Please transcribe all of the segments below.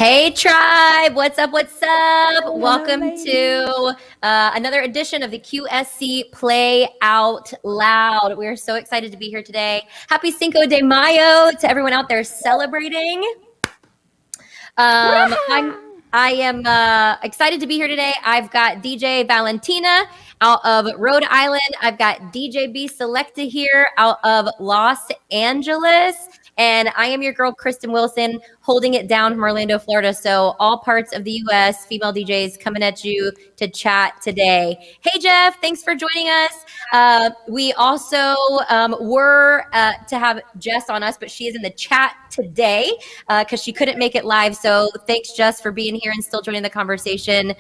Hey tribe, what's up? What's up? Hello, Welcome ladies. to another edition of the QSC Play Out Loud. We're so excited to be here today. Happy Cinco de Mayo to everyone out there celebrating. I am excited to be here today. I've got DJ Valentina out of Rhode Island. I've got DJ BSelecta here out of Los Angeles. And I am your girl, Kristin Wilson, holding it down from Orlando, Florida. So all parts of the U.S., female DJs coming at you to chat today. Hey, Jeff, thanks for joining us. We also were to have Jess on us, but she is in the chat today because she couldn't make it live. So thanks, Jess, for being here and still joining the conversation.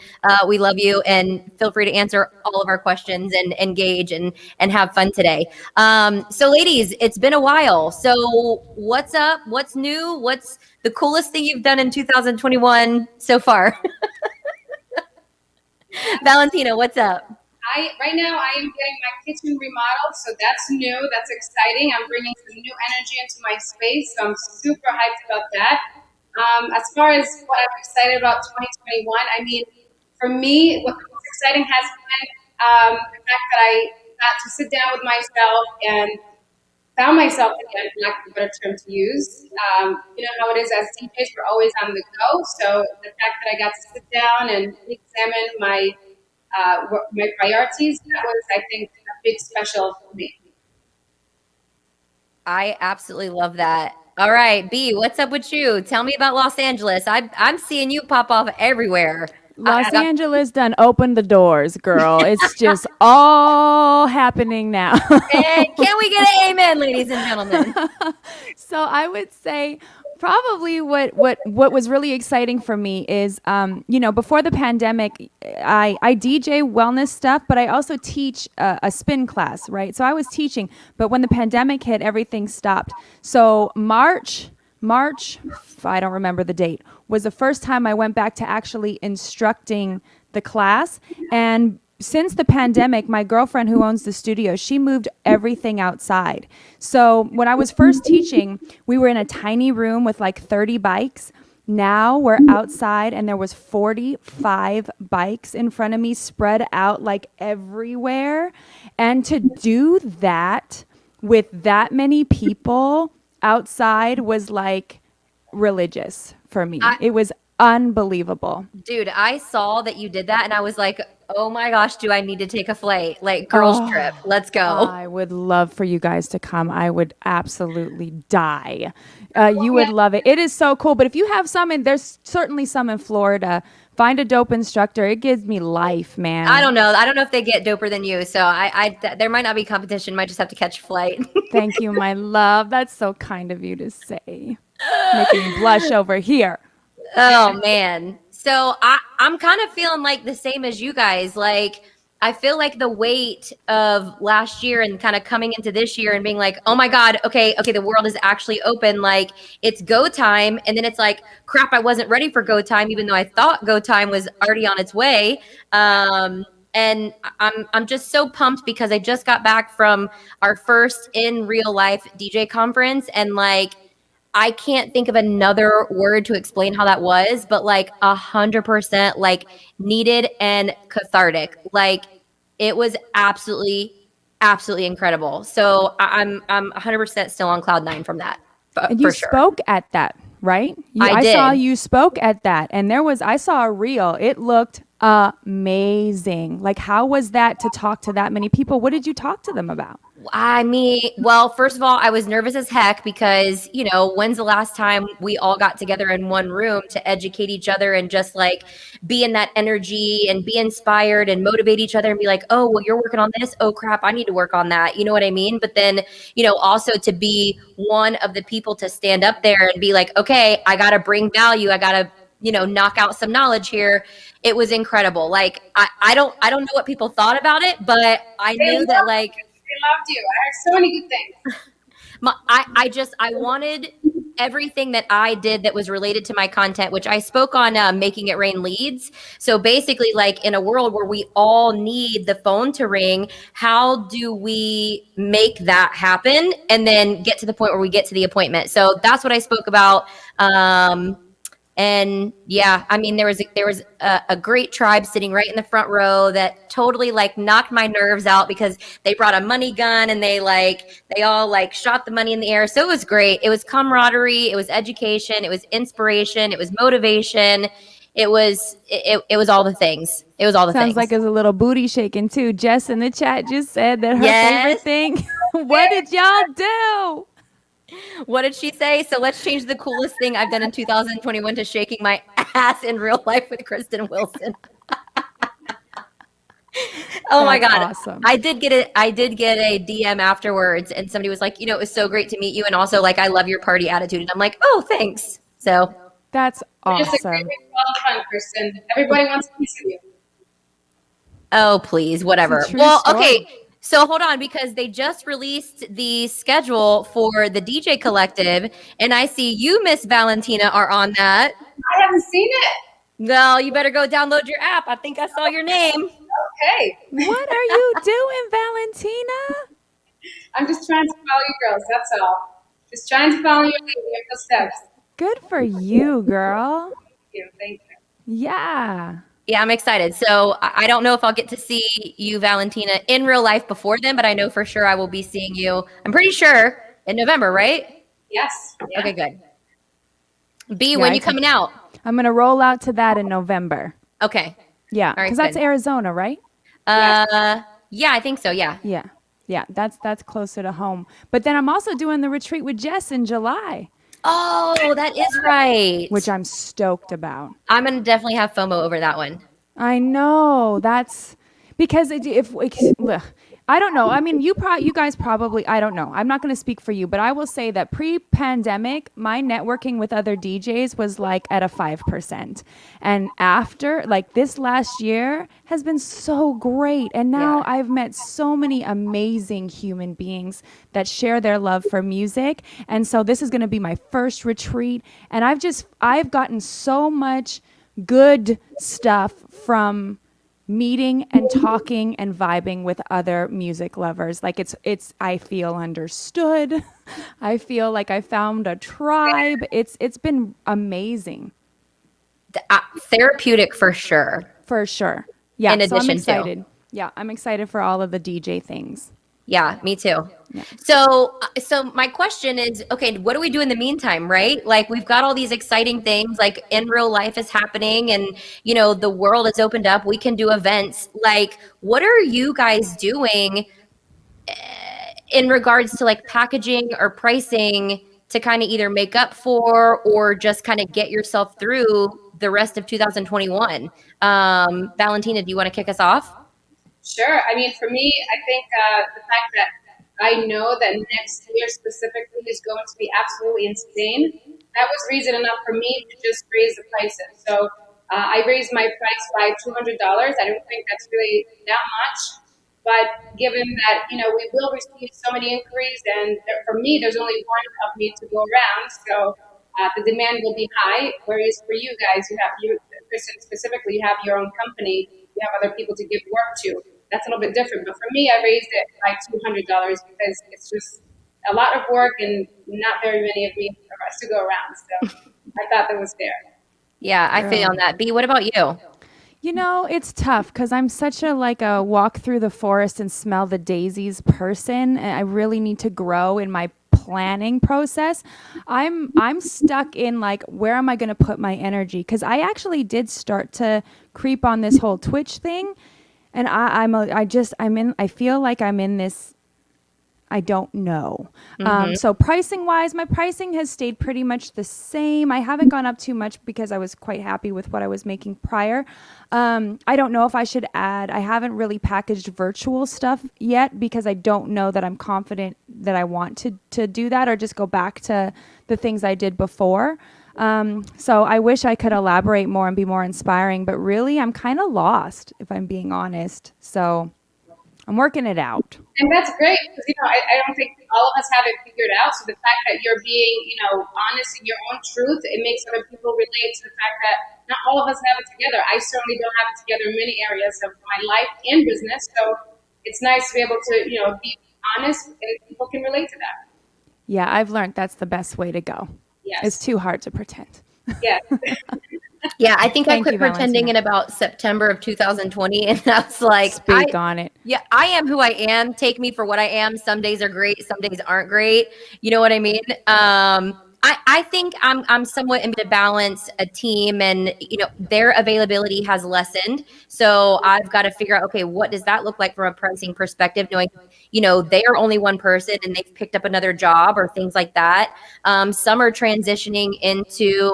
We love you, and feel free to answer all of our questions and engage and have fun today. So ladies, it's been a while. So what's up? What's new? What's the coolest thing you've done in 2021 so far? Valentina, what's up? Right now I am getting my kitchen remodeled, so that's new. That's exciting. I'm bringing some new energy into my space, so I'm super hyped about that. As far as what I'm excited about 2021, I mean, for me, what's exciting has been the fact that I got to sit down with myself and found myself again, for lack of a better term to use. You know how it is as DJs, we're always on the go. So the fact that I got to sit down and examine my priorities, that was, I think, a big special for me. I absolutely love that. All right, B, what's up with you? Tell me about Los Angeles. I'm seeing you pop off everywhere. Los Angeles done opened the doors, girl. It's just all happening now. Hey, can we get an amen, ladies and gentlemen? So I would say probably what was really exciting for me is, before the pandemic, I DJ wellness stuff, but I also teach a spin class, right? So I was teaching, but when the pandemic hit, everything stopped. So March, I don't remember the date, was the first time I went back to actually instructing the class. And since the pandemic, my girlfriend who owns the studio, she moved everything outside. So when I was first teaching, we were in a tiny room with like 30 bikes. Now we're outside and there was 45 bikes in front of me spread out like everywhere. And to do that with that many people outside was like religious for me. It was unbelievable. Dude, I saw that you did that and I was like, oh my gosh, do I need to take a flight? Like girls trip. Let's go. I would love for you guys to come. I would absolutely die. You would love it. It is so cool. But if you have some, and there's certainly some in Florida, find a dope instructor. It gives me life, man. I don't know if they get doper than you. So there might not be competition. Might just have to catch a flight. Thank you, my love. That's so kind of you to say. Making me blush over here. Oh man. So I'm kind of feeling like the same as you guys. Like I feel like the weight of last year and kind of coming into this year and being like, oh my God, okay, the world is actually open. Like it's go time. And then it's like, crap, I wasn't ready for go time, even though I thought go time was already on its way. And I'm just so pumped because I just got back from our first in real life DJ conference, and like I can't think of another word to explain how that was, but like 100% like needed and cathartic. Like it was absolutely incredible. So I'm 100% still on cloud 9 from that. And you spoke at that, right? I did. Saw you spoke at that, and I saw a reel. It looked amazing. Like, how was that to talk to that many people? What did you talk to them about? I mean, well, first of all, I was nervous as heck because, when's the last time we all got together in one room to educate each other and just like be in that energy and be inspired and motivate each other and be like, oh, well, you're working on this. Oh, crap, I need to work on that. You know what I mean? But then, also to be one of the people to stand up there and be like, okay, I got to bring value. I got to, knock out some knowledge here. It was incredible. Like, I don't know what people thought about it, but I knew that like, they loved you. I heard so many good things. I wanted everything that I did that was related to my content, which I spoke on Making It Rain Leads. So basically, like in a world where we all need the phone to ring, how do we make that happen and then get to the point where we get to the appointment? So that's what I spoke about. And yeah, I mean, there was a great tribe sitting right in the front row that totally like knocked my nerves out because they brought a money gun and they all like shot the money in the air. So it was great. It was camaraderie. It was education. It was inspiration. It was motivation. It was all the things. It was all the Sounds things. like it was a little booty shaking too. Jess in the chat just said that her Yes. favorite thing. What did y'all do? What did she say? So let's change the coolest thing I've done in 2021 to shaking my ass in real life with Kristin Wilson. Oh my God. Awesome. I did get a DM afterwards and somebody was like, it was so great to meet you. And also like, I love your party attitude. And I'm like, oh, thanks. So that's awesome. Just a great fun, Kristin. Everybody wants a piece of you. Oh, please, whatever. Well, okay. So hold on, because they just released the schedule for the DJ Collective, and I see you, Miss Valentina, are on that. I haven't seen it. Well, you better go download your app. I think I saw your name. Okay. What are you doing, Valentina? I'm just trying to follow you girls, that's all. Just trying to follow your steps. Good for you, girl. Thank you. Yeah. Yeah, I'm excited. So I don't know if I'll get to see you, Valentina, in real life before then, but I know for sure I will be seeing you. I'm pretty sure in November, right? Yes. Yeah. Okay, good. B, when you coming out? I'm going to roll out to that in November. Okay. Yeah, All right, because that's Arizona, right? Yeah, I think so. Yeah. Yeah. That's closer to home. But then I'm also doing the retreat with Jess in July. Oh, that is right. Which I'm stoked about. I'm going to definitely have FOMO over that one. I know. That's because I don't know. I mean, you guys probably, I don't know. I'm not going to speak for you, but I will say that pre-pandemic, my networking with other DJs was like at a 5%. And after, like this last year has been so great. And now I've met so many amazing human beings that share their love for music. And so this is going to be my first retreat. And I've gotten so much good stuff from meeting and talking and vibing with other music lovers. Like I feel understood. I feel like I found a tribe. It's been amazing. Therapeutic for sure. For sure. Yeah. In addition I'm excited. Yeah, I'm excited for all of the DJ things. Yeah, me too. Yeah. So my question is, okay, what do we do in the meantime, right? Like we've got all these exciting things, like in real life is happening and, the world has opened up. We can do events. Like, what are you guys doing in regards to like packaging or pricing to kind of either make up for or just kind of get yourself through the rest of 2021? Valentina, do you want to kick us off? Sure. I mean, for me, I think the fact that I know that next year specifically is going to be absolutely insane, that was reason enough for me to just raise the prices. So I raised my price by $200. I don't think that's really that much. But given that, we will receive so many inquiries, and for me, there's only one of me to go around. So the demand will be high. Whereas for you guys, Kristin specifically, you have your own company. You have other people to give work to. That's a little bit different. But for me, I raised it by $200 because it's just a lot of work and not very many of us to go around. So I thought that was fair. Yeah, I feel on that. B, what about you? It's tough because I'm such a walk through the forest and smell the daisies person. And I really need to grow in my planning process. I'm stuck in where am I going to put my energy? Because I actually did start to creep on this whole Twitch thing, and I feel like I'm in this. I don't know. So pricing wise, my pricing has stayed pretty much the same. I haven't gone up too much because I was quite happy with what I was making prior. I don't know if I should add. I haven't really packaged virtual stuff yet because I don't know that I'm confident that I want to do that or just go back to the things I did before. So I wish I could elaborate more and be more inspiring, but really I'm kind of lost if I'm being honest. So I'm working it out. And that's great because, I don't think all of us have it figured out. So the fact that you're being, honest in your own truth, it makes other people relate to the fact that not all of us have it together. I certainly don't have it together in many areas of my life and business. So it's nice to be able to, be honest and people can relate to that. Yeah, I've learned that's the best way to go. Yes. It's too hard to pretend. Yes. Yeah, I think I Thank quit you, pretending Valentina. in about September of 2020, and I was like, Speak on it. yeah, I am who I am. Take me for what I am. Some days are great, some days aren't great. You know what I mean? I think I'm somewhat in to balance a team, and their availability has lessened. So I've got to figure out, okay, what does that look like from a pricing perspective, knowing they are only one person and they've picked up another job or things like that. Some are transitioning into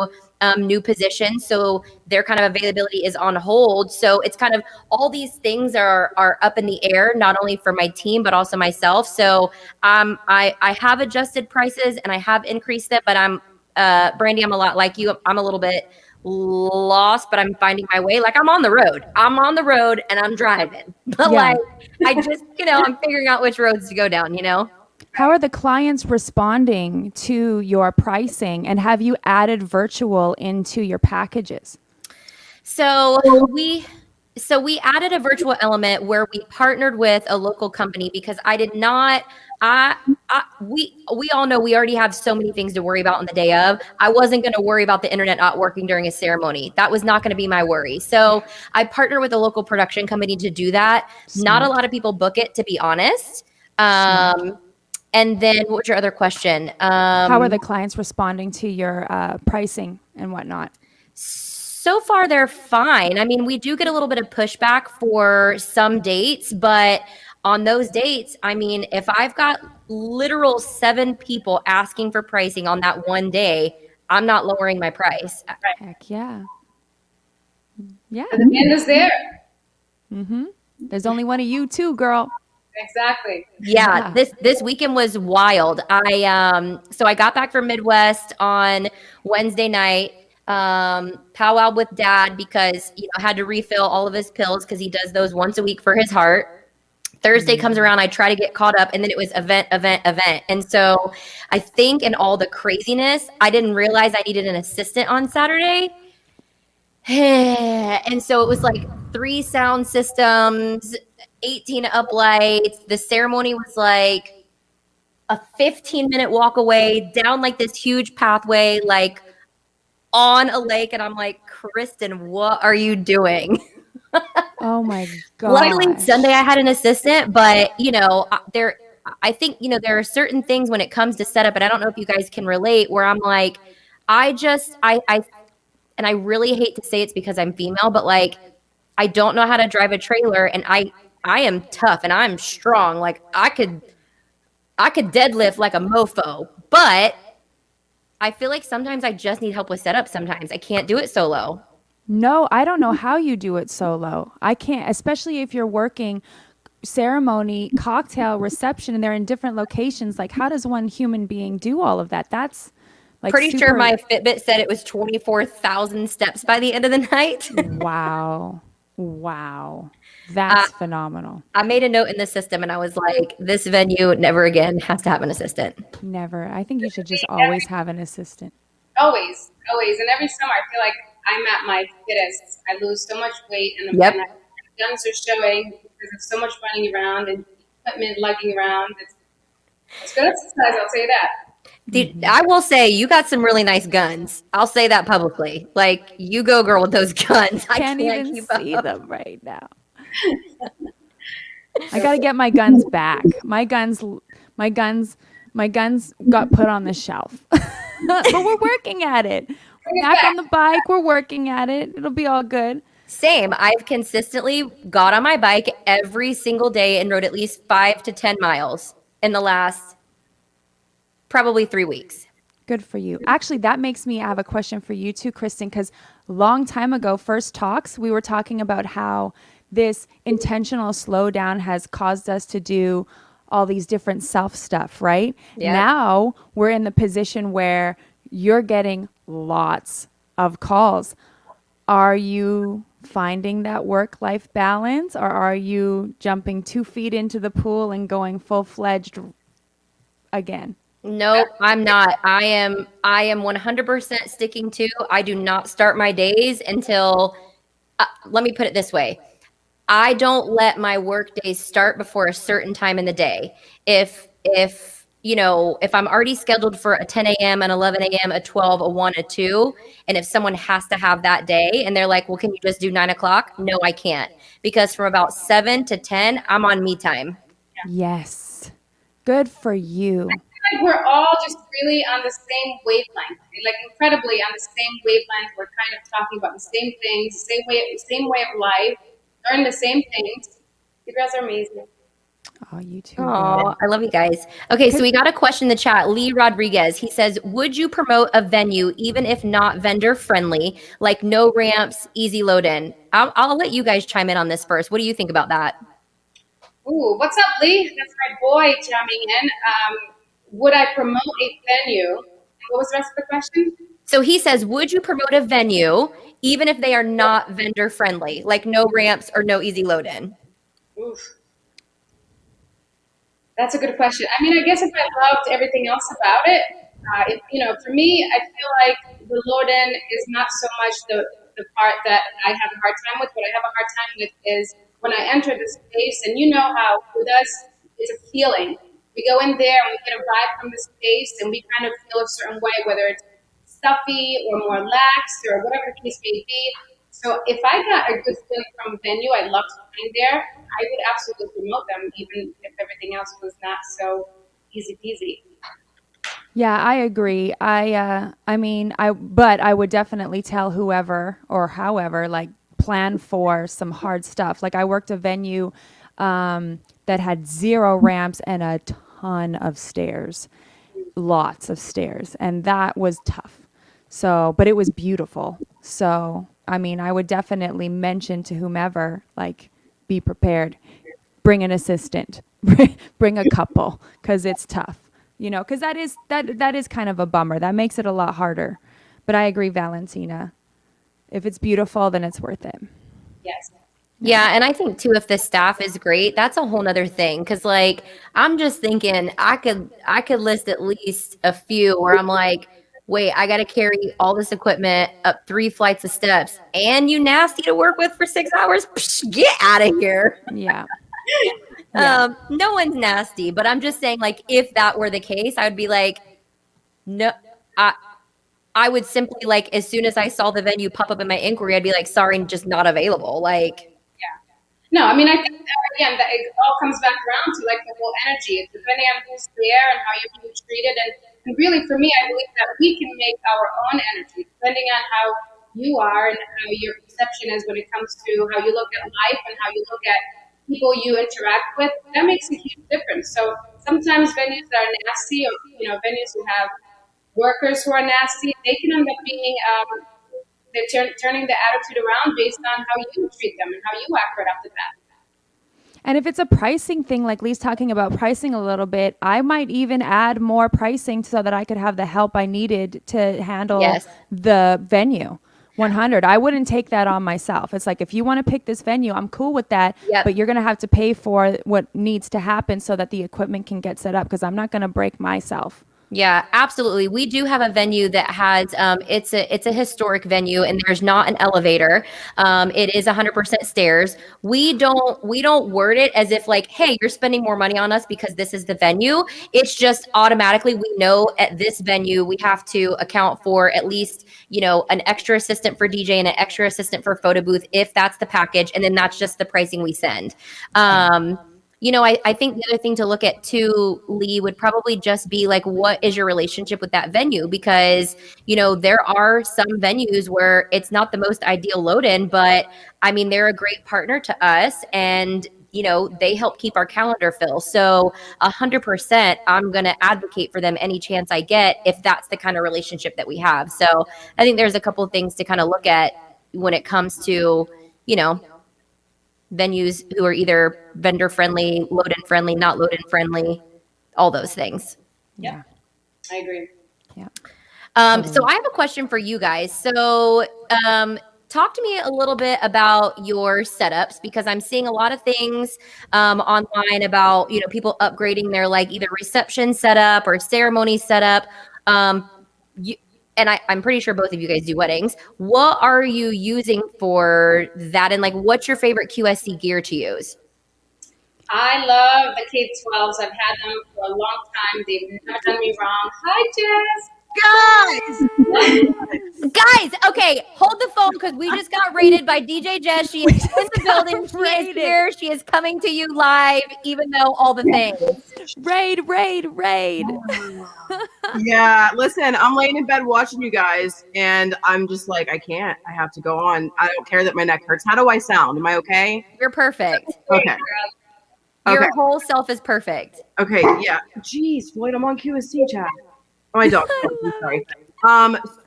new positions, so their kind of availability is on hold. So it's kind of all these things are up in the air, not only for my team but also myself. So I have adjusted prices and I have increased them, but I'm Brandy, I'm a lot like you. I'm a little bit lost, but I'm finding my way. Like I'm on the road. I'm on the road and I'm driving. But Yeah. like I just, I'm figuring out which roads to go down. How are the clients responding to your pricing, and have you added virtual into your packages? So we added a virtual element where we partnered with a local company because I did not we all know we already have so many things to worry about on the day of. I wasn't going to worry about the internet not working during a ceremony. That was not going to be my worry. So I partnered with a local production company to do that. Not a lot of people book it, to be honest. And then what was your other question? How are the clients responding to your pricing and whatnot? So far, they're fine. I mean, we do get a little bit of pushback for some dates, but on those dates, I mean, if I've got literal 7 people asking for pricing on that one day, I'm not lowering my price. Heck yeah. Yeah. The demand is there. There's only one of you too, girl. Exactly. Yeah, this weekend was wild. So I got back from Midwest on Wednesday night. Powwowed with Dad because I had to refill all of his pills because he does those once a week for his heart. Thursday comes around, I try to get caught up, and then it was event. And so I think in all the craziness, I didn't realize I needed an assistant on Saturday. And so it was like 3 sound systems, 18 uplights. The ceremony was like a 15-minute walk away down like this huge pathway, like on a lake. And I'm like, Kristin, what are you doing? Oh my God. Luckily Sunday I had an assistant, but I think there are certain things when it comes to setup, and I don't know if you guys can relate, where I'm like, and I really hate to say it's because I'm female, but like I don't know how to drive a trailer, and I am tough and I'm strong. Like I could deadlift like a mofo, but I feel like sometimes I just need help with setup. Sometimes I can't do it solo. No, I don't know how you do it solo. I can't, especially if you're working ceremony, cocktail, reception, and they're in different locations. Like, how does one human being do all of that? That's like pretty sure my Fitbit said it was 24,000 steps by the end of the night. Wow. That's phenomenal. I made a note in the system and I was like, this venue never again has to have an assistant. Never. I think you should just always have an assistant. Always. And every summer I feel like I'm at my fittest. I lose so much weight, and Yep. my guns are showing because there's so much running around and equipment lugging around. It's good exercise, I'll say that. I will say you got some really nice guns. I'll say that publicly. Like, you go, girl, with those guns. I Can't even keep see up. them right now. I got to get my guns back. My guns got put on the shelf. But we're working at it. We're back on the bike. We're working at it. It'll be all good. Same. I've consistently got on my bike every single day and rode at least 5 to 10 miles in the last probably 3 weeks. Good for you. Actually, that makes me have a question for you too, Kristin, because long time ago, first talks, we were talking about how this intentional slowdown has caused us to do all these different self stuff, right? Yeah. Now we're in the position where you're getting lots of calls. Are you finding that work-life balance, or are you jumping 2 feet into the pool and going full-fledged again? Nope, I'm not. I am 100% sticking to, I do not start my days until, let me put it this way. I don't let my work days start before a certain time in the day. If if I'm already scheduled for a 10 a.m., an 11 a.m., a 12, a 1, a 2, and if someone has to have that day and they're like, well, can you just do 9 o'clock? No, I can't. Because from about 7 to 10, I'm on me time. Yes. Good for you. Like we're all just really on the same wavelength, like incredibly on the same wavelength. We're kind of talking about the same things, the same way of life, learn the same things. You guys are amazing. Oh, you too. Oh, I love you guys. Okay, so we got a question in the chat. Lee Rodriguez, he says, would you promote a venue even if not vendor friendly, like no ramps, easy load in? I'll let you guys chime in on this first. What do you think about that? Ooh, what's up, Lee? That's my boy chiming in. Would I promote a venue? What was the rest of the question? So he says, would you promote a venue even if they are not vendor friendly, like no ramps or no easy load in? Oof. That's a good question. I mean, I guess if I loved everything else about it, for me, I feel like the load-in is not so much the part that I have a hard time with. What I have a hard time with is when I enter the space, and you know how with us, it's a feeling. We go in there and we get a vibe from the space, and we kind of feel a certain way, whether it's stuffy or more lax or whatever the case may be. So if I got a good feeling from a venue, I'd love to find there. I would absolutely promote them, even if everything else was not so easy peasy. Yeah, I agree. But I would definitely tell whoever or however, like, plan for some hard stuff. Like, I worked a venue that had 0 ramps and a ton of stairs, lots of stairs, and that was tough. So, but it was beautiful. So, I mean, I would definitely mention to whomever, like, be prepared, bring an assistant, bring a couple, because it's tough. Because that is kind of a bummer. That makes it a lot harder. But I agree, Valentina. If it's beautiful, then it's worth it. Yes. Yeah, and I think too, if the staff is great, that's a whole nother thing. Because like, I'm just thinking, I could list at least a few where I'm like, wait, I got to carry all this equipment up 3 flights of steps, and you nasty to work with for 6 hours. Psh, get out of here. Yeah. No one's nasty, but I'm just saying, like, if that were the case, I would be like, no, I would simply, like, as soon as I saw the venue pop up in my inquiry, I'd be like, sorry, just not available. Like, no, I mean, I think again that it all comes back around to like the whole energy. It's depending on who's there and how you're being treated, and really for me, I believe that we can make our own energy depending on how you are and how your perception is when it comes to how you look at life and how you look at people you interact with. That makes a huge difference. So sometimes venues that are nasty, or venues who have workers who are nasty, they can end up being they're turning the attitude around based on how you treat them and how you act right off the bat. And if it's a pricing thing, like Lee's talking about pricing a little bit, I might even add more pricing so that I could have the help I needed to handle the venue. 100. I wouldn't take that on myself. It's like, if you want to pick this venue, I'm cool with that, but you're going to have to pay for what needs to happen so that the equipment can get set up, because I'm not going to break myself. Yeah, absolutely. We do have a venue that has it's a historic venue, and there's not an elevator. It is 100% stairs. We don't word it as if like, hey, you're spending more money on us because this is the venue. It's just automatically we know at this venue we have to account for at least, an extra assistant for DJ and an extra assistant for photo booth if that's the package, and then that's just the pricing we send. I think the other thing to look at too, Lee, would probably just be like, what is your relationship with that venue? Because, there are some venues where it's not the most ideal load in, but I mean, they're a great partner to us, and, they help keep our calendar full. So 100%, I'm going to advocate for them any chance I get if that's the kind of relationship that we have. So I think there's a couple of things to kind of look at when it comes to, venues who are either vendor friendly, load in friendly, not load in friendly, all those things. Yeah, I agree. Yeah. So I have a question for you guys. So talk to me a little bit about your setups, because I'm seeing a lot of things online about, people upgrading their like either reception setup or ceremony setup. And I'm pretty sure both of you guys do weddings. What are you using for that? And like, what's your favorite QSC gear to use? I love the K-12s. I've had them for a long time. They've never done me wrong. Hi, Jess. Guys, okay, hold the phone because we just got rated by DJ Jess. She is in the building. She is here. She is coming to you live, even though all the things. Raid. Yeah, listen, I'm laying in bed watching you guys, and I'm just like, I can't. I have to go on. I don't care that my neck hurts. How do I sound? Am I okay? You're perfect. Okay. Your Okay. whole self is perfect. Okay, yeah. Jeez, Floyd, I'm on QSC chat. Oh, I don't. I'm sorry.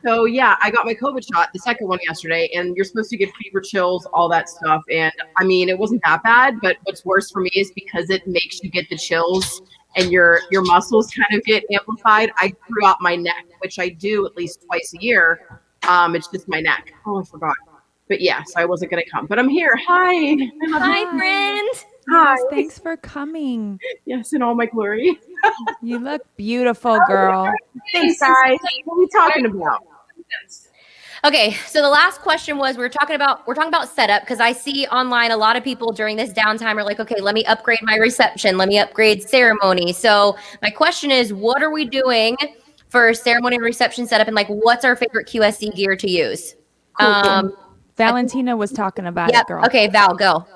So yeah, I got my COVID shot, the second one yesterday, and you're supposed to get fever, chills, all that stuff. And I mean, it wasn't that bad, but what's worse for me is because it makes you get the chills and your muscles kind of get amplified. I threw out my neck, which I do at least twice a year. It's just my neck. Oh, I forgot. But yeah, so I wasn't gonna come, but I'm here. Hi. Hi, friend. Hi. Yes, thanks for coming. Yes, in all my glory. You look beautiful, girl. Thanks, guys. What are we talking about? Okay, so the last question was we're talking about setup because I see online a lot of people during this downtime are like, okay, let me upgrade my reception, let me upgrade ceremony. So my question is, what are we doing for ceremony and reception setup, and like, what's our favorite QSC gear to use? Cool. Valentina was talking about it, girl. Okay, Val, go.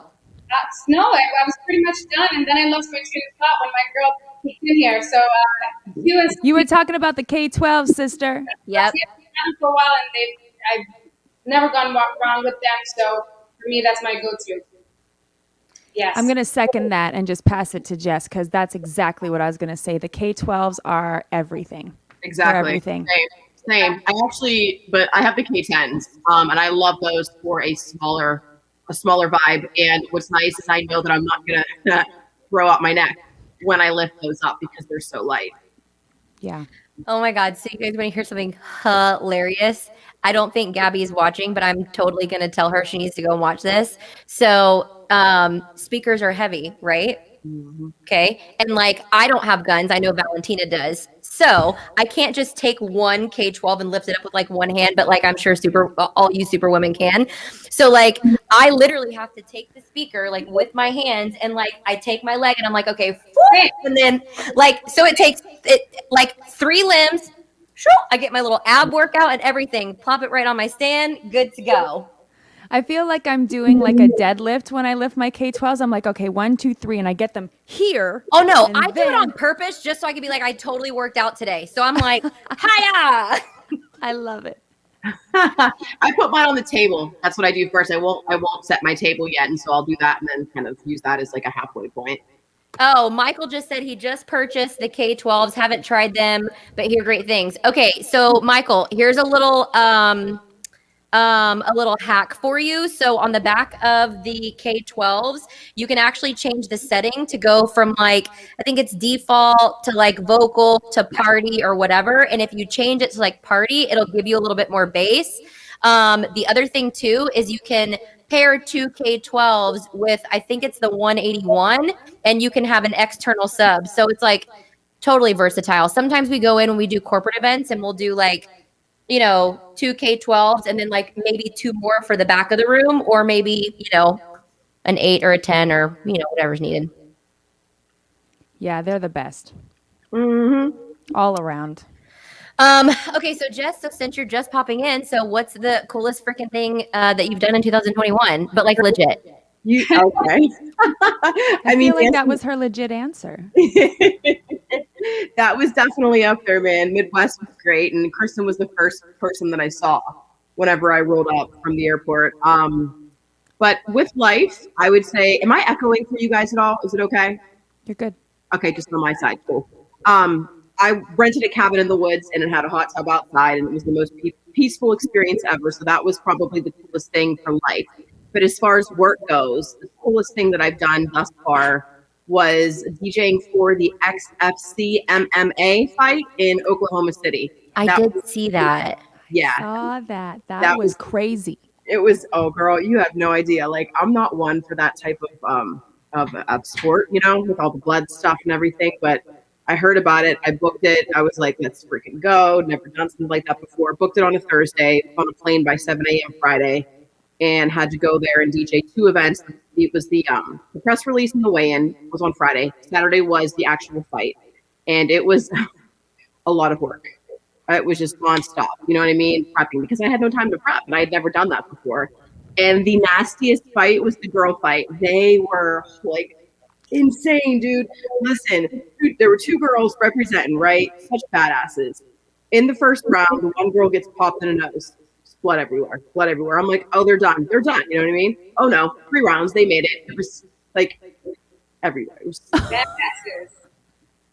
No, I was pretty much done, and then I lost my train of thought when my girl came in here. So, QSC. You were talking about the K-12, sister. Yep. I've had them for a while, and I've never gone wrong with them. So for me, that's my go-to. Yes. I'm going to second that and just pass it to Jess because that's exactly what I was going to say. The K-12s are everything. Exactly. They're everything. Same. But I have the K10s, and I love those for a smaller vibe. And what's nice is I know that I'm not gonna throw out my neck when I lift those up because they're so light. Yeah. Oh my God. So you guys want to hear something hilarious? I don't think Gabby is watching, but I'm totally going to tell her she needs to go and watch this. So speakers are heavy, right? Mm-hmm. Okay. And like, I don't have guns. I know Valentina does. So I can't just take one K-12 and lift it up with like one hand, but like I'm sure all you super women can. So like I literally have to take the speaker like with my hands and like I take my leg and I'm like, okay, and then like, so it takes like 3 limbs. I get my little ab workout and everything, plop it right on my stand, good to go. I feel like I'm doing like a deadlift when I lift my K-12s. I'm like, okay, 1, 2, 3, and I get them here. Oh no, I do it on purpose just so I can be like, I totally worked out today. So I'm like, hiya. I love it. I put mine on the table. That's what I do first. I won't set my table yet, and so I'll do that and then kind of use that as like a halfway point. Oh, Michael just said he just purchased the K-12s, haven't tried them, but hear great things. Okay, so Michael, here's a little hack for you. So on the back of the K-12s, you can actually change the setting to go from like, I think it's default to like vocal to party or whatever. And if you change it to like party, it'll give you a little bit more bass. The other thing too is you can pair 2 K-12s with, I think it's the 181, and you can have an external sub. So it's like totally versatile. Sometimes we go in when we do corporate events and we'll do like, 2 K-12s and then like maybe 2 more for the back of the room, or maybe, an 8 or a 10 or, whatever's needed. Yeah, they're the best. Mm-hmm. All around. Okay, so Jess, since you're just popping in, so what's the coolest freaking thing that you've done in 2021? But like legit. Okay. I feel like that was her legit answer. That was definitely up there, man. Midwest was great, and Kristin was the first person that I saw whenever I rolled up from the airport. But with life, I would say, am I echoing for you guys at all? Is it okay? You're good. Okay, just on my side. Cool. I rented a cabin in the woods, and it had a hot tub outside, and it was the most peaceful experience ever. So that was probably the coolest thing for life. But as far as work goes, the coolest thing that I've done thus far was DJing for the XFC MMA fight in Oklahoma City. I did see that. Yeah. Saw that. That was crazy. It was, oh girl, you have no idea. Like, I'm not one for that type of sport, with all the blood stuff and everything, but I heard about it. I booked it. I was like, let's freaking go. Never done something like that before. Booked it on a Thursday, on a plane by 7 a.m. Friday. and had to go there and DJ 2 events. It was the press release and the weigh-in was on Friday. Saturday was the actual fight, and it was a lot of work. It was just nonstop. You know what I mean? Prepping, because I had no time to prep, and I had never done that before. And the nastiest fight was the girl fight. They were like insane, dude. Listen, dude, there were 2 girls representing, right? Such badasses. In the first round, the one girl gets popped in the nose. Blood everywhere. Blood everywhere. I'm like, oh, they're done. They're done. You know what I mean? Oh no, 3 rounds. They made it. It was like everywhere. It was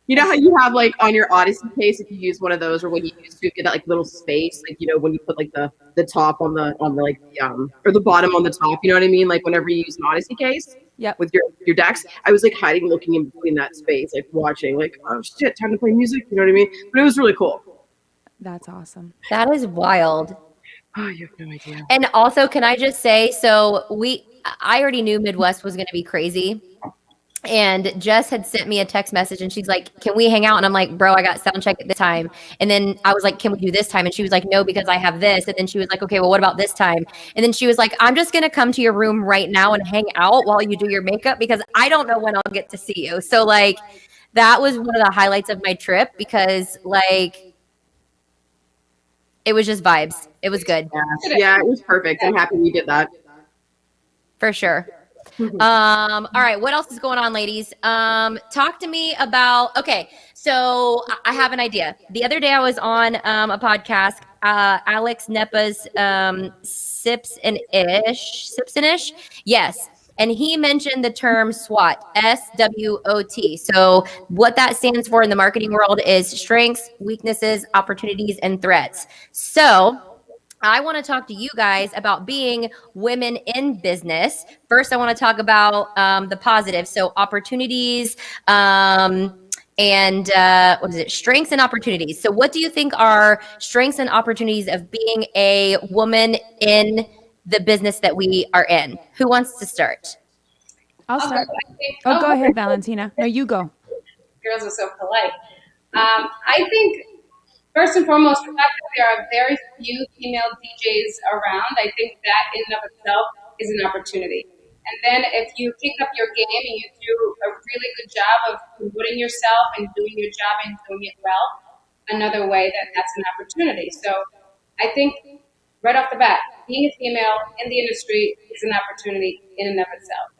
you know how you have like on your Odyssey case, if you use one of those, or when you used to get that like little space, like, you know, when you put like the top on the like or the bottom on the top, you know what I mean? Like whenever you use an Odyssey case, with your decks, I was like hiding, looking in between that space, like watching, like, oh shit, time to play music. You know what I mean? But it was really cool. That's awesome. That is wild. Oh, you have no idea. And also, can I just say, so I already knew Midwest was going to be crazy. And Jess had sent me a text message and she's like, can we hang out? And I'm like, bro, I got sound check at this time. And then I was like, can we do this time? And she was like, no, because I have this. And then she was like, okay, well, what about this time? And then she was like, I'm just going to come to your room right now and hang out while you do your makeup because I don't know when I'll get to see you. So like, that was one of the highlights of my trip because like, it was just vibes. It was good. Yeah, it was perfect. I'm happy we did that. For sure. All right. What else is going on, ladies? Talk to me about, okay. So I have an idea. The other day I was on a podcast, Alex Nepa's Sips and Ish. Yes. And he mentioned the term SWOT, SWOT. So what that stands for in the marketing world is strengths, weaknesses, opportunities, and threats. So I want to talk to you guys about being women in business. First, I want to talk about the positive. So opportunities and what is it? Strengths and opportunities. So what do you think are strengths and opportunities of being a woman in the business that we are in? Who wants to start? I'll start. Oh, go ahead, Valentina. No, you go. Girls are so polite. I think first and foremost, the fact that there are very few female DJs around, I think that in and of itself is an opportunity. And then if you pick up your game and you do a really good job of promoting yourself and doing your job and doing it well, another way that's an opportunity. So I think right off the bat, being a female in the industry is an opportunity in and of itself.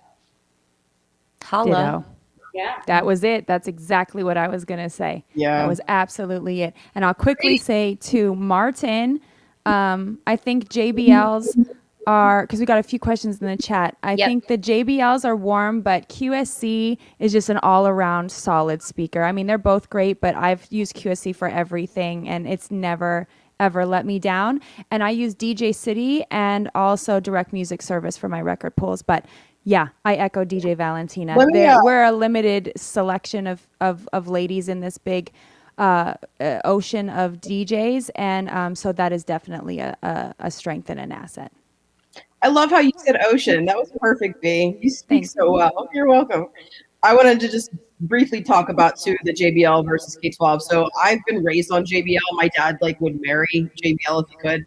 Holla. Ditto. Yeah. That was it. That's exactly what I was going to say. Yeah. That was absolutely it. And I'll quickly say to Martin, I think JBLs are, because we got a few questions in the chat. I think the JBLs are warm, but QSC is just an all-around solid speaker. I mean, they're both great, but I've used QSC for everything, and it's never, ever let me down. And I use DJ City and also Direct Music Service for my record pools. But yeah, I echo DJ Valentina. We're a limited selection of ladies in this big ocean of DJs, and so that is definitely a strength and an asset. I love how you said ocean. That was perfect, B. You speak so well. You're welcome. I wanted to just briefly talk about too the JBL versus K12. So I've been raised on JBL. My dad would marry JBL if he could,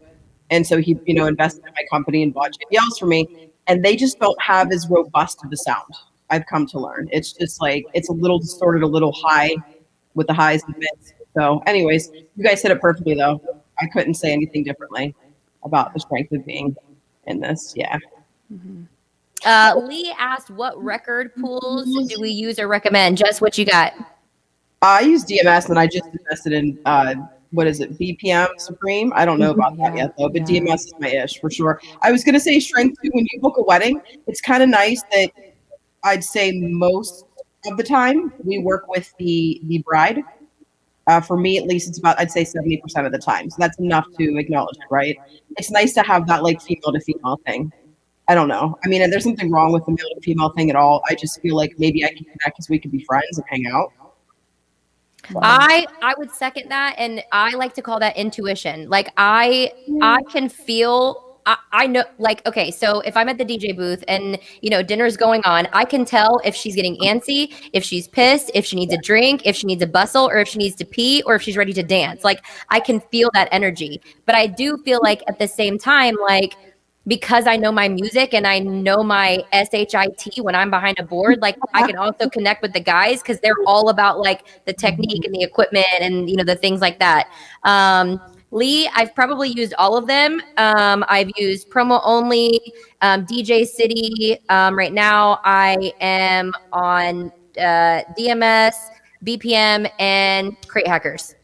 and so he invested in my company and bought JBLs for me. And they just don't have as robust of a sound, I've come to learn. It's just like, it's a little distorted, a little high with the highs and mids. So anyways, you guys said it perfectly though. I couldn't say anything differently about the strength of being in this. Yeah. Mm-hmm. Lee asked, what record pools do we use or recommend? Jess, what you got? I use DMS and I just invested in, what is it, BPM Supreme? I don't know about that yet, though, but DMS is my ish for sure. I was going to say strength, too. When you book a wedding, it's kind of nice that I'd say most of the time we work with the bride. For me, at least, it's about, I'd say 70% of the time. So that's enough to acknowledge it, right? It's nice to have that, like, female-to-female thing. I don't know. I mean, there's nothing wrong with the male-to-female thing at all. I just feel like maybe I can connect because we could be friends and hang out. I would second that, and I like to call that intuition. Like I can feel, I know, like, okay, so if I'm at the DJ booth and dinner's going on, I can tell if she's getting antsy, if she's pissed, if she needs a drink, if she needs a bustle, or if she needs to pee, or if she's ready to dance. Like I can feel that energy. But I do feel like at the same time, like because I know my music and I know my SHIT when I'm behind a board, like I can also connect with the guys because they're all about like the technique and the equipment and, you know, the things like that. Lee, I've probably used all of them. I've used Promo Only, DJ City. Right now I am on DMS, BPM, and Crate Hackers.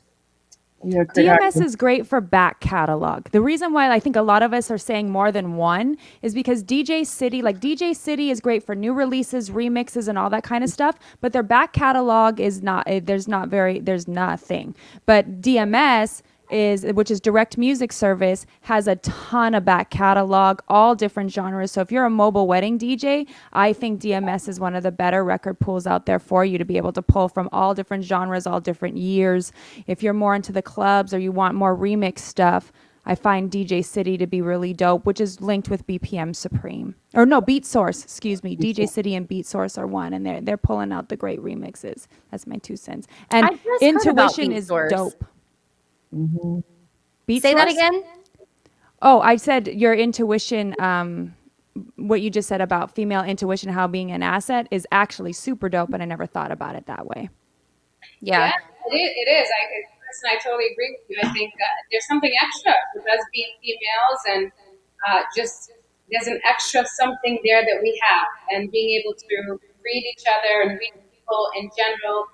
Yeah, DMS is great for back catalog. The reason why I think a lot of us are saying more than one is because DJ City is great for new releases, remixes, and all that kind of stuff, but their back catalog is not, there's nothing. But DMS which is Direct Music Service, has a ton of back catalog, all different genres. So if you're a mobile wedding DJ, I think DMS is one of the better record pools out there for you to be able to pull from all different genres, all different years. If you're more into the clubs or you want more remix stuff, I find DJ City to be really dope, which is linked with BPM Supreme. Or no, Beat Source, excuse me. DJ City and Beat Source are one, and they're pulling out the great remixes. That's my 2 cents. And Intuition is dope. Mm-hmm. Say that again. Oh, I said your intuition, what you just said about female intuition, how being an asset is actually super dope, and I never thought about it that way. Yeah, it is. I totally agree with you. I think there's something extra with us being females, and just there's an extra something there that we have, and being able to read each other and read people in general.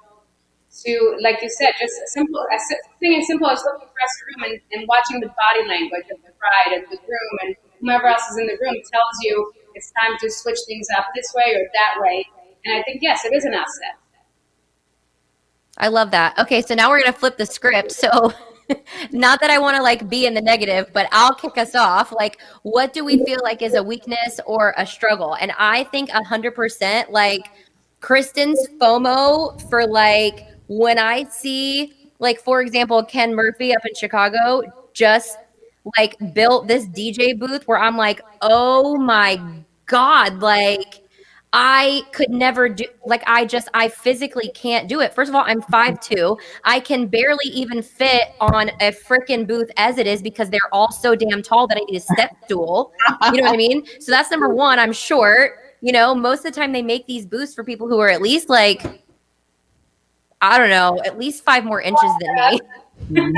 To, like you said, just something as simple as looking across the room and watching the body language of the bride and the groom and whomever else is in the room tells you it's time to switch things up this way or that way. And I think, yes, it is an asset. I love that. Okay, so now we're going to flip the script. So not that I want to like be in the negative, but I'll kick us off. Like, what do we feel like is a weakness or a struggle? And I think 100% like Kristin's FOMO for like, when I see, like, for example, Ken Murphy up in Chicago just like built this DJ booth where I'm like, oh my God, like I could never do, like, I physically can't do it. First of all, I'm 5'2". I can barely even fit on a freaking booth as it is because they're all so damn tall that I need a step stool. You know what I mean? So that's number one. I'm short. You know, most of the time they make these booths for people who are at least like, I don't know, at least 5 more inches than me.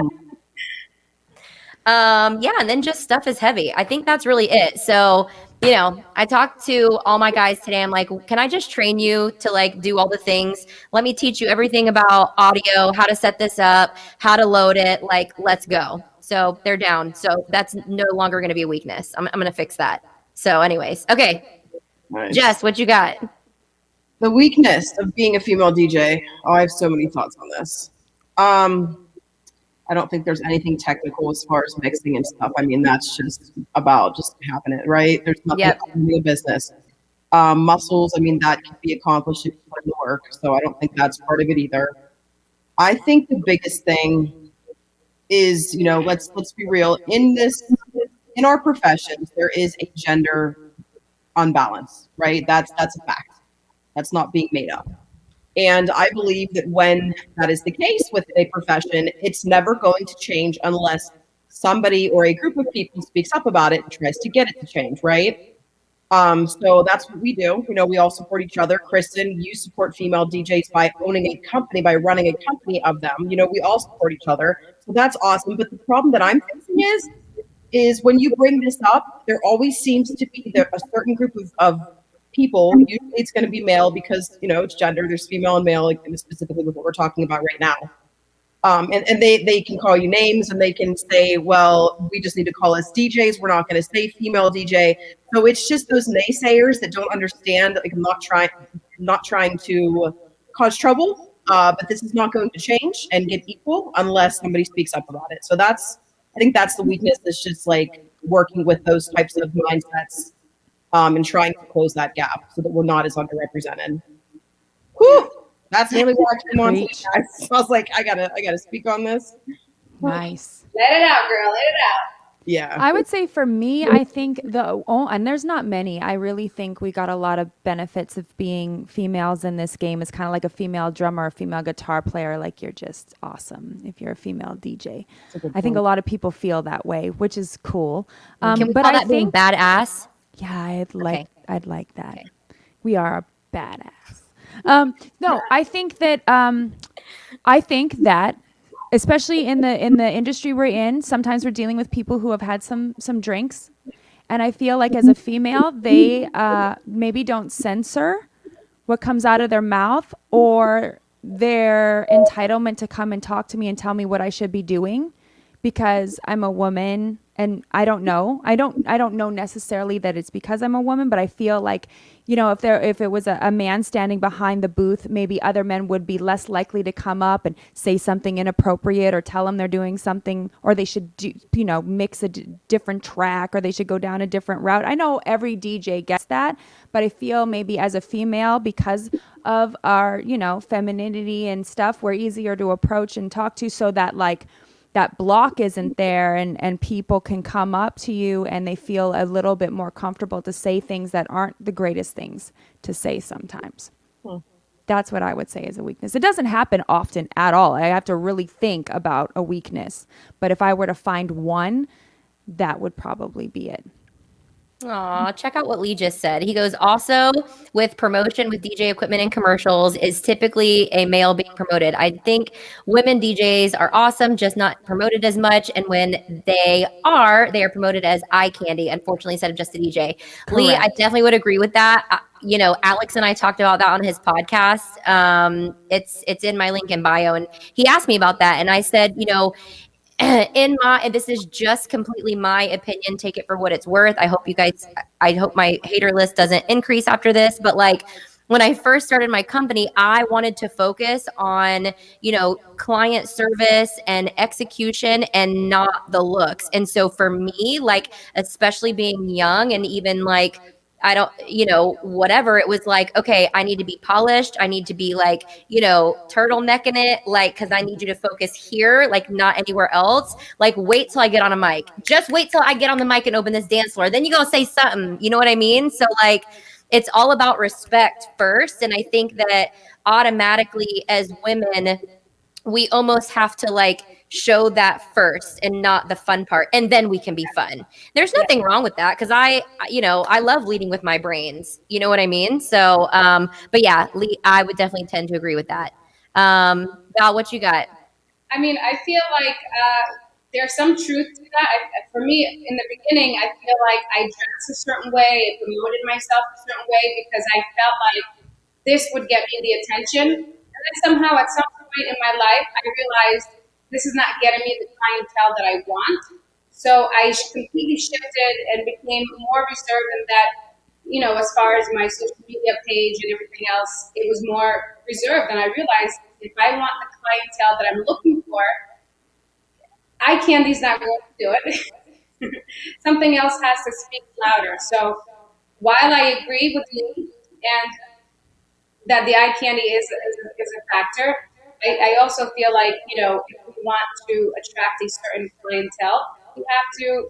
Yeah, and then just stuff is heavy. I think that's really it. So, you know, I talked to all my guys today. I'm like, can I just train you to like do all the things? Let me teach you everything about audio, how to set this up, how to load it. Like, let's go. So they're down. So that's no longer going to be a weakness. I'm going to fix that. So anyways, okay. Nice. Jess, what you got? The weakness of being a female DJ. Oh, I have so many thoughts on this. I don't think there's anything technical as far as mixing and stuff. I mean, that's just about just having it, right? There's nothing in the business. Muscles, I mean, that can be accomplished if you put in the work. So I don't think that's part of it either. I think the biggest thing is, you know, let's be real. In our professions, there is a gender unbalance, right? That's a fact. That's not being made up. And I believe that when that is the case with a profession, it's never going to change unless somebody or a group of people speaks up about it and tries to get it to change, right? So that's what we do. You know, we all support each other. Kristin, you support female DJs by owning a company, by running a company of them. You know, we all support each other. So that's awesome. But the problem that I'm facing is when you bring this up, there always seems to be a certain group of people. Usually it's going to be male because, you know, it's gender. There's female and male, like specifically with what we're talking about right now. And they can call you names and they can say, well, we just need to call us DJs. We're not going to say female DJ. So it's just those naysayers that don't understand. Like, I'm not trying to cause trouble, but this is not going to change and get equal unless somebody speaks up about it. So I think that's the weakness. Is just like working with those types of mindsets. And trying to close that gap so that we're not as underrepresented. Whew, that's really what I came on to, guys. So I was like, I gotta speak on this. Nice. Let it out, girl. Let it out. Yeah. I would say for me, I think and there's not many. I really think we got a lot of benefits of being females in this game. It's kind of like a female drummer, a female guitar player. Like you're just awesome if you're a female DJ. I think a lot of people feel that way, which is cool. Can we but call I that being think, badass? yeah, I'd like that. Okay. We are a badass. No, I think that especially in the industry we're in, sometimes we're dealing with people who have had some drinks, and I feel like as a female, they maybe don't censor what comes out of their mouth or their entitlement to come and talk to me and tell me what I should be doing because I'm a woman. And I don't know. I don't know necessarily that it's because I'm a woman, but I feel like, if it was a man standing behind the booth, maybe other men would be less likely to come up and say something inappropriate or tell them they're doing something, or they should do, mix a different track, or they should go down a different route. I know every DJ gets that, but I feel maybe as a female, because of our, femininity and stuff, we're easier to approach and talk to, so that that block isn't there, and people can come up to you and they feel a little bit more comfortable to say things that aren't the greatest things to say sometimes. That's what I would say is a weakness. It doesn't happen often at all. I have to really think about a weakness. But if I were to find one, that would probably be it. Aw, check out what Lee just said. He goes, also with promotion with DJ equipment and commercials is typically a male being promoted. I think women DJs are awesome, just not promoted as much. And when they are promoted as eye candy, unfortunately, instead of just a DJ. Correct. Lee, I definitely would agree with that. Alex and I talked about that on his podcast. It's in my link in bio. And he asked me about that. And I said, and this is just completely my opinion, take it for what it's worth. I hope my hater list doesn't increase after this, but when I first started my company, I wanted to focus on, client service and execution and not the looks. And so for me, especially being young and even I don't, whatever, it was okay, I need to be polished. I need to be turtlenecking it, cause I need you to focus here, not anywhere else. Wait till I get on a mic. Just wait till I get on the mic and open this dance floor. Then you gonna say something, you know what I mean? So it's all about respect first. And I think that automatically as women, we almost have to show that first and not the fun part. And then we can be fun. There's nothing wrong with that. Cause I love leading with my brains. You know what I mean? So, but yeah, Lee, I would definitely tend to agree with that. Val, what you got? I mean, I feel there's some truth to that. For me, in the beginning, I feel I dressed a certain way, I promoted myself a certain way because I felt this would get me the attention. And then somehow at some point in my life, I realized this is not getting me the clientele that I want. So I completely shifted and became more reserved in that, as far as my social media page and everything else, it was more reserved. And I realized if I want the clientele that I'm looking for, eye candy's not going to do it. Something else has to speak louder. So while I agree with you and that the eye candy is a factor, I also feel if we want to attract a certain clientele, we have to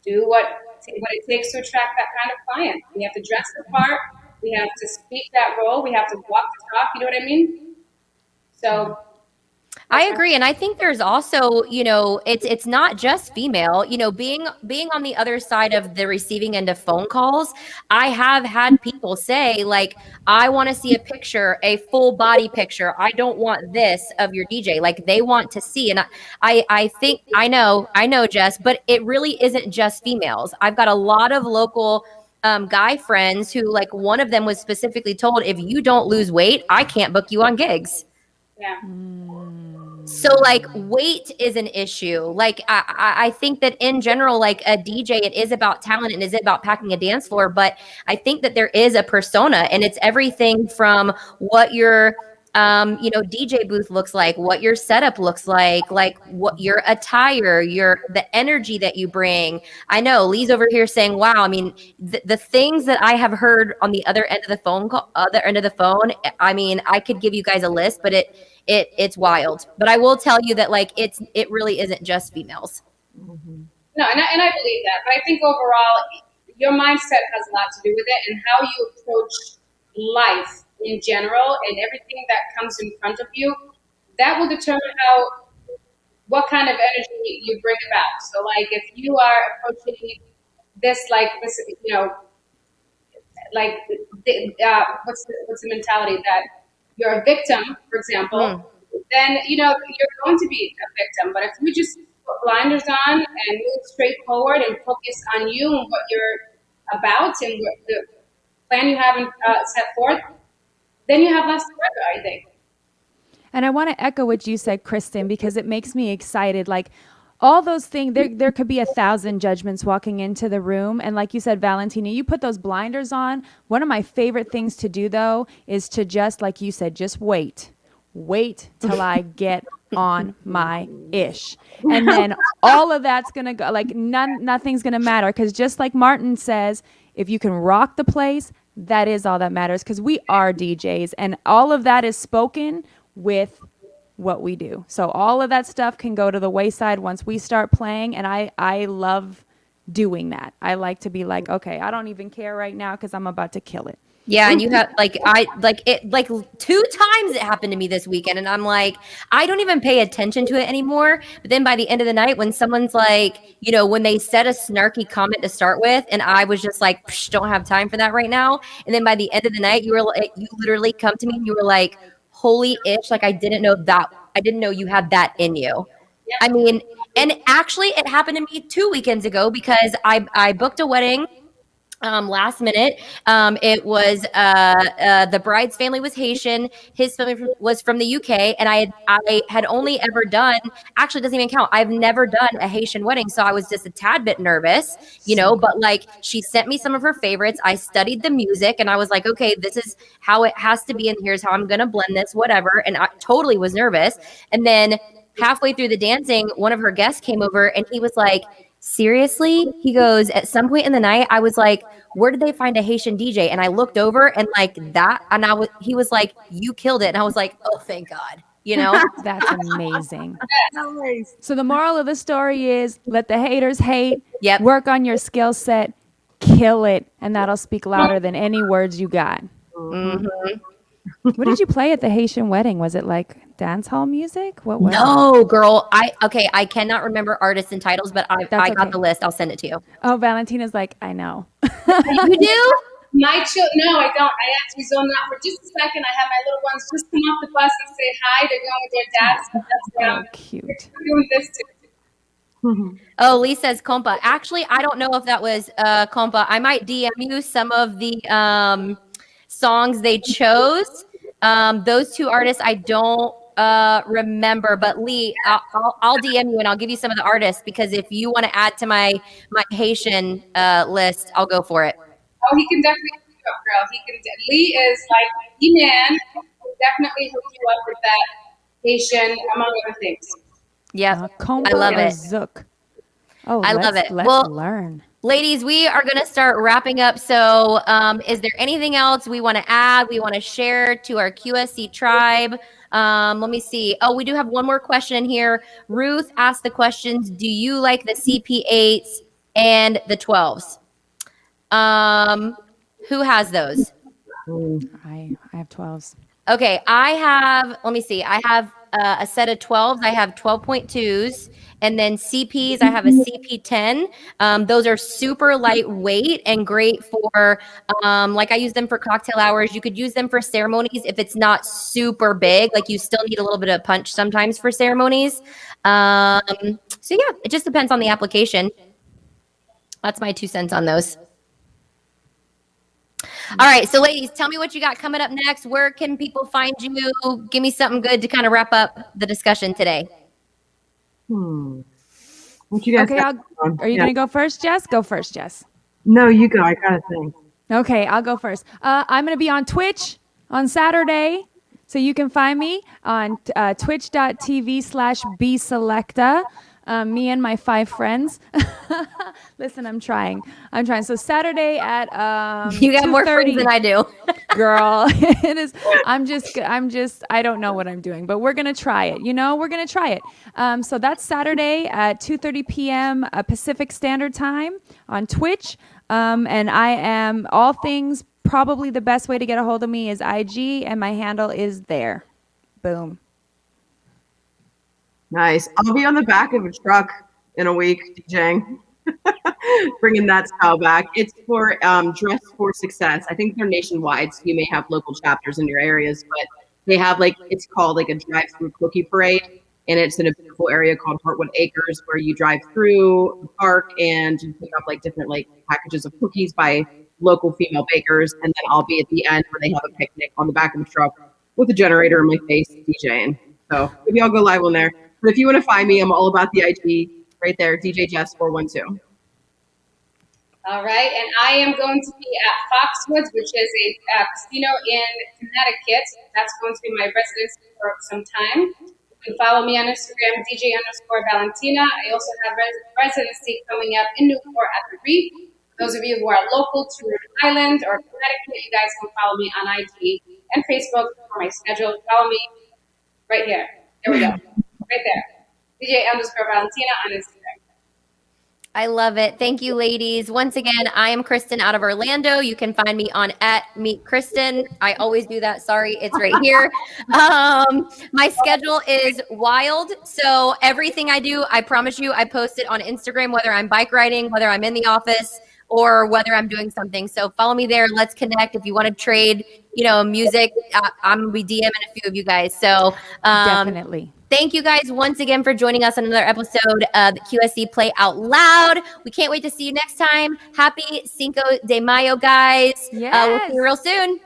do what it takes to attract that kind of client. We have to dress the part. We have to speak that role. We have to walk the talk. You know what I mean? So I agree. And I think there's also, it's not just female, being on the other side of the receiving end of phone calls. I have had people say I want to see a picture, a full body picture. I don't want this of your DJ. They want to see. And I think, I know, Jess, but it really isn't just females. I've got a lot of local guy friends who one of them was specifically told, if you don't lose weight, I can't book you on gigs. Yeah. So weight is an issue. I think that in general, a DJ, it is about talent and is about packing a dance floor. But I think that there is a persona, and it's everything from what your DJ booth looks like, what your setup looks like what your attire, the energy that you bring. I know Lee's over here saying, wow, I mean, the things that I have heard on the other end of the phone, I mean, I could give you guys a list, but it's wild. But I will tell you that it really isn't just females. No, No, and I believe that. But I think overall, your mindset has a lot to do with it, and how you approach life in general and everything that comes in front of you. That will determine what kind of energy you bring about. So, like, if you are approaching this like this, like what's the mentality that you're a victim, for example, then you're going to be a victim. But if you just put blinders on and move straight forward and focus on you and what you're about and what the plan you have set forth, then you have less to worry, I think. And I want to echo what you said, Kristin, because it makes me excited. Like all those things, there could be 1,000 judgments walking into the room. And like you said, Valentina, you put those blinders on. One of my favorite things to do, though, is to just, like you said, just wait. Wait till I get on my ish. And then all of that's going to go, like nothing's going to matter. Because just like Martin says, if you can rock the place, that is all that matters. Because we are DJs. And all of that is spoken with what we do. So all of that stuff can go to the wayside once we start playing. And I love doing that. I like to be like, okay, I don't even care right now because I'm about to kill it. Yeah, and you have like 2 times it happened to me this weekend, and I'm like, I don't even pay attention to it anymore. But then by the end of the night, when someone's like, when they said a snarky comment to start with, and I was just like, don't have time for that right now. And then by the end of the night, you literally come to me and you were like, holy ish, like I didn't know you had that in you. I mean, and actually it happened to me 2 weekends ago because I booked a wedding last minute. It was the bride's family was Haitian, his family was from the UK, and I had only ever done, actually doesn't even count, I've never done a Haitian wedding, so I was just a tad bit nervous, but like she sent me some of her favorites. I studied the music and I was like, okay, this is how it has to be and here's how I'm gonna blend this, whatever. And I totally was nervous. And then halfway through the dancing, one of her guests came over and he was like, seriously? He goes, at some point in the night, I was like, where did they find a Haitian DJ? And I looked over and like that, and he was like, you killed it. And I was like, oh, thank God. That's amazing. So the moral of the story is let the haters hate. Yep. Work on your skill set, kill it, and that'll speak louder than any words you got. Mm-hmm. What did you play at the Haitian wedding? Was it like dance hall music? What was No, girl. I cannot remember artists and titles, but I okay. got the list. I'll send it to you. Oh, Valentina's like, I know. You do? No, I don't. I actually zoned out for just a second. I have my little ones just come off the bus and say hi. They're going with their dads. Oh, cute. I'm doing this too. Oh, Lee says compa. Actually, I don't know if that was compa. I might DM you some of the songs they chose. Those two artists I don't remember, but Lee, I'll DM you and I'll give you some of the artists, because if you want to add to my Haitian list, I'll go for it. Oh, he can definitely hook you up, girl. Lee is like the man who definitely hook you up with that Haitian, among other things. Yeah, I love it. Zouk. Oh, I love it. Let's learn. Ladies, we are going to start wrapping up. So is there anything else we want to add, we want to share to our QSC tribe? Let me see. Oh, we do have one more question in here. Ruth asked the questions. Do you like the CP8s and the 12s? Who has those? I have 12s. Okay, let me see. I have a set of 12s. I have 12.2s. And then CPs, I have a CP10. Those are super lightweight and great for, like I use them for cocktail hours. You could use them for ceremonies if it's not super big. Like you still need a little bit of punch sometimes for ceremonies. So yeah, it just depends on the application. That's my 2 cents on those. All right, so ladies, tell me what you got coming up next. Where can people find you? Give me something good to kind of wrap up the discussion today. What you guys are you going to go first, Jess? Go first, Jess. No, you go. I got to think. Okay, I'll go first. I'm going to be on Twitch on Saturday. So you can find me on twitch.tv/BSelecta. Me and my 5 friends. Listen, I'm trying. So Saturday at You got more 2:30. friends than I do. Girl, it is. I don't know what I'm doing, but we're gonna try it. We're gonna try it. So that's Saturday at 2:30 p.m. Pacific Standard Time on Twitch. And I am all things. Probably the best way to get a hold of me is IG, and my handle is there. Boom. Nice. I'll be on the back of a truck in a week, DJing. Bringing that style back. It's for Dress for Success. I think they're nationwide, so you may have local chapters in your areas, but they have it's called a drive-through cookie parade, and it's in a beautiful area called Heartwood Acres, where you drive through the park and you pick up different packages of cookies by local female bakers, and then I'll be at the end where they have a picnic on the back of the truck with a generator in my face DJing. So maybe I'll go live on there. But if you want to find me, I'm all about the IG right there, DJ Jess 412. All right, and I am going to be at Foxwoods, which is a casino in Connecticut. That's going to be my residency for some time. You can follow me on Instagram, DJ_Valentina. I also have residency coming up in Newport at the Reef. Those of you who are local to Rhode Island or Connecticut, you guys can follow me on IG and Facebook for my schedule. Follow me right here. There we go. Right there. DJ_Valentina on Instagram. I love it. Thank you, ladies. Once again, I am Kristin out of Orlando. You can find me on @MeetKristin. I always do that. Sorry, it's right here. My schedule is wild. So everything I do, I promise you, I post it on Instagram, whether I'm bike riding, whether I'm in the office, or whether I'm doing something. So follow me there. Let's connect. If you want to trade, music, I'm going to be DMing a few of you guys. So Definitely. Thank you guys once again for joining us on another episode of QSC Play Out Loud. We can't wait to see you next time. Happy Cinco de Mayo, guys. Yes. We'll see you real soon.